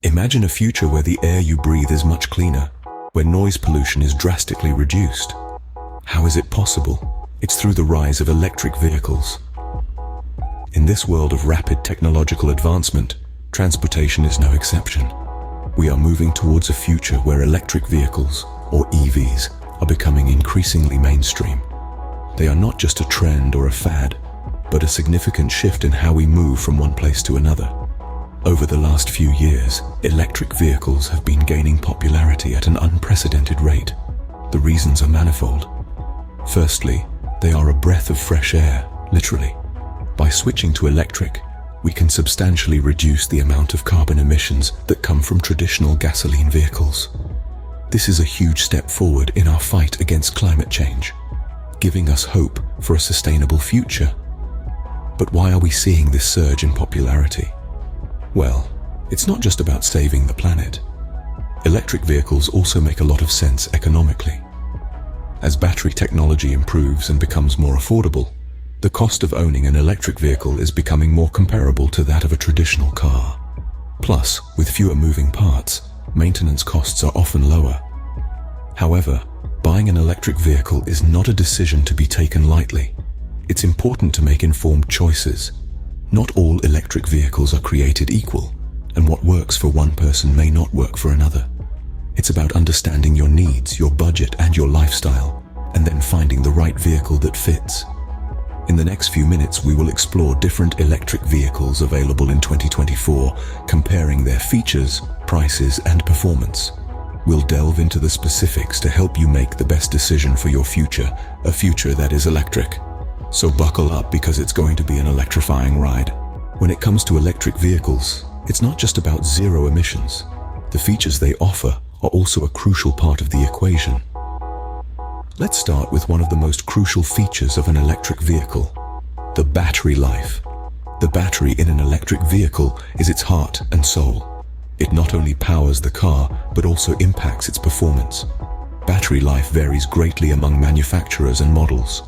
Imagine a future where the air you breathe is much cleaner, where noise pollution is drastically reduced. How is it possible? It's through the rise of electric vehicles. In this world of rapid technological advancement, transportation is no exception. We are moving towards a future where electric vehicles, or EVs, are becoming increasingly mainstream. They are not just a trend or a fad, but a significant shift in how we move from one place to another. Over the last few years, electric vehicles have been gaining popularity at an unprecedented rate. The reasons are manifold. Firstly, they are a breath of fresh air, literally. By switching to electric, we can substantially reduce the amount of carbon emissions that come from traditional gasoline vehicles. This is a huge step forward in our fight against climate change, giving us hope for a sustainable future. But why are we seeing this surge in popularity? Well, it's not just about saving the planet. Electric vehicles also make a lot of sense economically. As battery technology improves and becomes more affordable, the cost of owning an electric vehicle is becoming more comparable to that of a traditional car. Plus, with fewer moving parts, maintenance costs are often lower. However, buying an electric vehicle is not a decision to be taken lightly. It's important to make informed choices. Not all electric vehicles are created equal, and what works for one person may not work for another. It's about understanding your needs, your budget, and your lifestyle, and then finding the right vehicle that fits. In the next few minutes, we will explore different electric vehicles available in 2024, comparing their features, prices, and performance. We'll delve into the specifics to help you make the best decision for your future, a future that is electric. So buckle up, because it's going to be an electrifying ride. When it comes to electric vehicles, it's not just about zero emissions. The features they offer are also a crucial part of the equation. Let's start with one of the most crucial features of an electric vehicle: the battery life. The battery in an electric vehicle is its heart and soul. It not only powers the car, but also impacts its performance. Battery life varies greatly among manufacturers and models.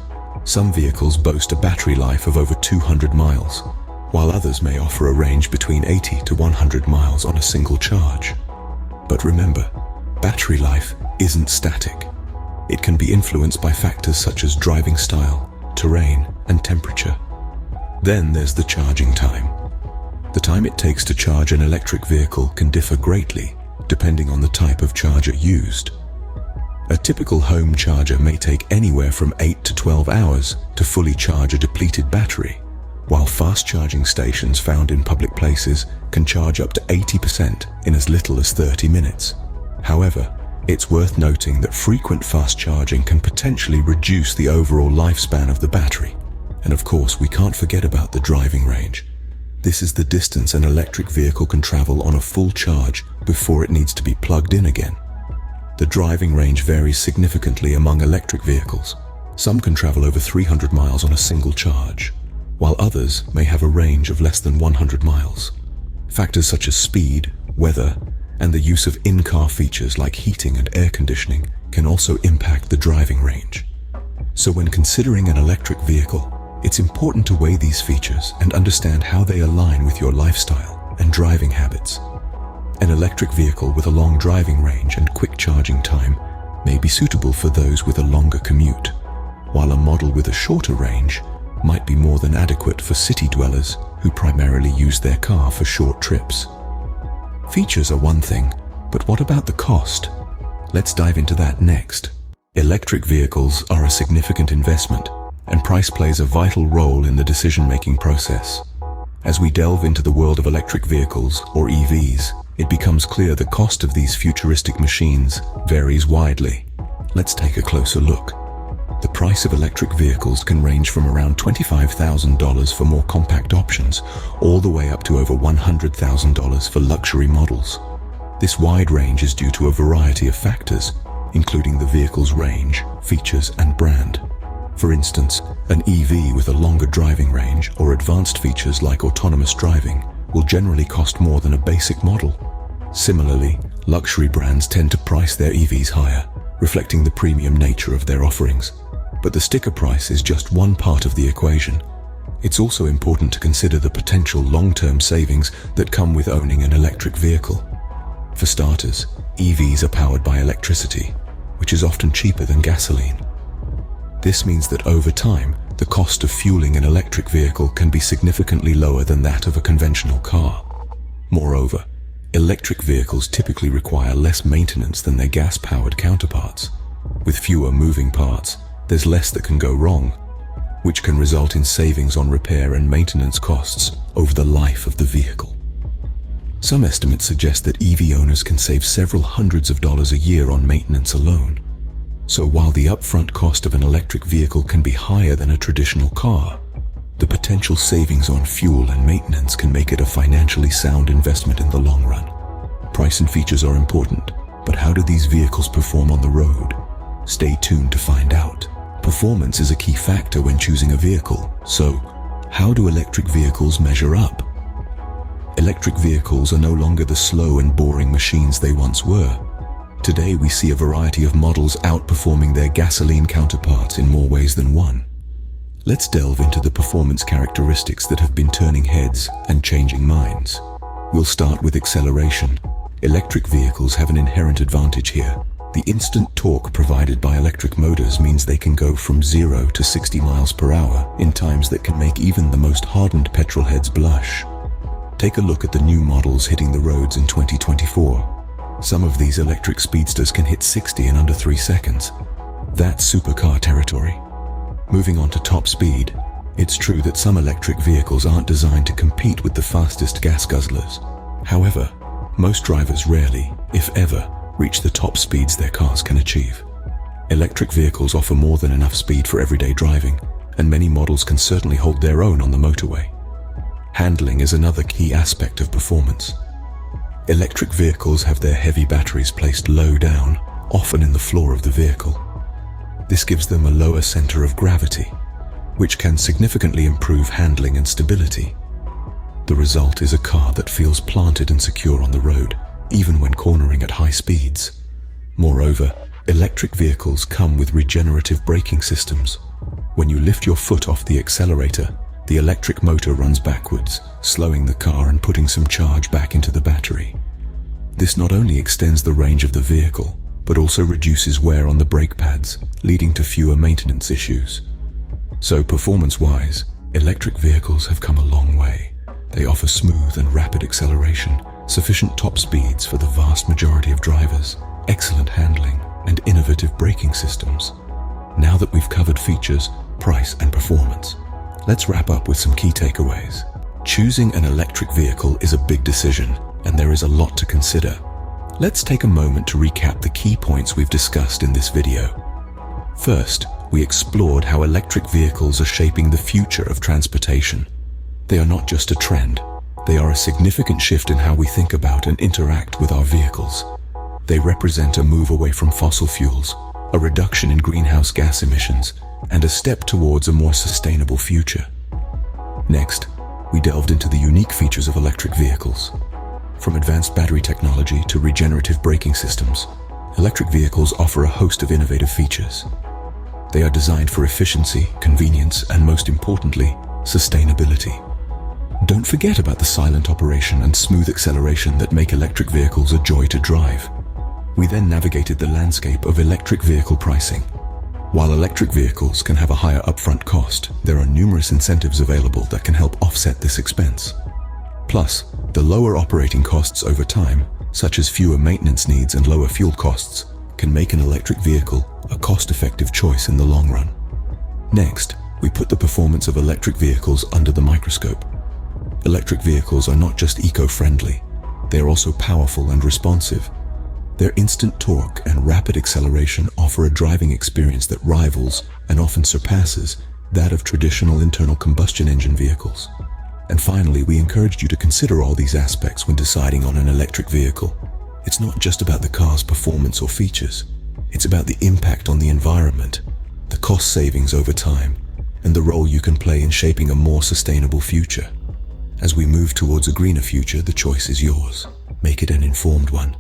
Some vehicles boast a battery life of over 200 miles, while others may offer a range between 80 to 100 miles on a single charge. But remember, battery life isn't static. It can be influenced by factors such as driving style, terrain, and temperature. Then there's the charging time. The time it takes to charge an electric vehicle can differ greatly, depending on the type of charger used. A typical home charger may take anywhere from 8 to 12 hours to fully charge a depleted battery, while fast charging stations found in public places can charge up to 80% in as little as 30 minutes. However, it's worth noting that frequent fast charging can potentially reduce the overall lifespan of the battery. And of course, we can't forget about the driving range. This is the distance an electric vehicle can travel on a full charge before it needs to be plugged in again. The driving range varies significantly among electric vehicles. Some can travel over 300 miles on a single charge, while others may have a range of less than 100 miles. Factors such as speed, weather, and the use of in-car features like heating and air conditioning can also impact the driving range. So when considering an electric vehicle, it's important to weigh these features and understand how they align with your lifestyle and driving habits. An electric vehicle with a long driving range and quick charging time may be suitable for those with a longer commute, while a model with a shorter range might be more than adequate for city dwellers who primarily use their car for short trips. Features are one thing, but what about the cost? Let's dive into that next. Electric vehicles are a significant investment, and price plays a vital role in the decision-making process. As we delve into the world of electric vehicles, or EVs, it becomes clear the cost of these futuristic machines varies widely. Let's take a closer look. The price of electric vehicles can range from around $25,000 for more compact options, all the way up to over $100,000 for luxury models. This wide range is due to a variety of factors, including the vehicle's range, features, and brand. For instance, an EV with a longer driving range or advanced features like autonomous driving will generally cost more than a basic model. Similarly, luxury brands tend to price their EVs higher, reflecting the premium nature of their offerings. But the sticker price is just one part of the equation. It's also important to consider the potential long-term savings that come with owning an electric vehicle. For starters, EVs are powered by electricity, which is often cheaper than gasoline. This means that over time, the cost of fueling an electric vehicle can be significantly lower than that of a conventional car. Moreover, electric vehicles typically require less maintenance than their gas-powered counterparts. With fewer moving parts, there's less that can go wrong, which can result in savings on repair and maintenance costs over the life of the vehicle. Some estimates suggest that EV owners can save several hundreds of dollars a year on maintenance alone. So while the upfront cost of an electric vehicle can be higher than a traditional car, the potential savings on fuel and maintenance can make it a financially sound investment in the long run. Price and features are important, but how do these vehicles perform on the road? Stay tuned to find out. Performance is a key factor when choosing a vehicle, so how do electric vehicles measure up? Electric vehicles are no longer the slow and boring machines they once were. Today we see a variety of models outperforming their gasoline counterparts in more ways than one. Let's delve into the performance characteristics that have been turning heads and changing minds. We'll start with acceleration. Electric vehicles have an inherent advantage here. The instant torque provided by electric motors means they can go from 0 to 60 miles per hour in times that can make even the most hardened petrol heads blush. Take a look at the new models hitting the roads in 2024. Some of these electric speedsters can hit 60 in under 3 seconds. That's supercar territory. Moving on to top speed, it's true that some electric vehicles aren't designed to compete with the fastest gas guzzlers. However, most drivers rarely, if ever, reach the top speeds their cars can achieve. Electric vehicles offer more than enough speed for everyday driving, and many models can certainly hold their own on the motorway. Handling is another key aspect of performance. Electric vehicles have their heavy batteries placed low down, often in the floor of the vehicle. This gives them a lower center of gravity, which can significantly improve handling and stability. The result is a car that feels planted and secure on the road, even when cornering at high speeds. Moreover, electric vehicles come with regenerative braking systems. When you lift your foot off the accelerator, the electric motor runs backwards, slowing the car and putting some charge back into the battery. This not only extends the range of the vehicle, but also reduces wear on the brake pads, leading to fewer maintenance issues. So performance-wise, electric vehicles have come a long way. They offer smooth and rapid acceleration, sufficient top speeds for the vast majority of drivers, excellent handling, and innovative braking systems. Now that we've covered features, price, and performance, let's wrap up with some key takeaways. Choosing an electric vehicle is a big decision, and there is a lot to consider. Let's take a moment to recap the key points we've discussed in this video. First, we explored how electric vehicles are shaping the future of transportation. They are not just a trend, they are a significant shift in how we think about and interact with our vehicles. They represent a move away from fossil fuels, a reduction in greenhouse gas emissions, and a step towards a more sustainable future. Next, we delved into the unique features of electric vehicles. From advanced battery technology to regenerative braking systems, electric vehicles offer a host of innovative features. They are designed for efficiency, convenience, and most importantly, sustainability. Don't forget about the silent operation and smooth acceleration that make electric vehicles a joy to drive. We then navigated the landscape of electric vehicle pricing. While electric vehicles can have a higher upfront cost, there are numerous incentives available that can help offset this expense. Plus, the lower operating costs over time, such as fewer maintenance needs and lower fuel costs, can make an electric vehicle a cost-effective choice in the long run. Next, we put the performance of electric vehicles under the microscope. Electric vehicles are not just eco-friendly, they are also powerful and responsive. Their instant torque and rapid acceleration offer a driving experience that rivals and often surpasses that of traditional internal combustion engine vehicles. And finally, we encouraged you to consider all these aspects when deciding on an electric vehicle. It's not just about the car's performance or features. It's about the impact on the environment, the cost savings over time, and the role you can play in shaping a more sustainable future. As we move towards a greener future, the choice is yours. Make it an informed one.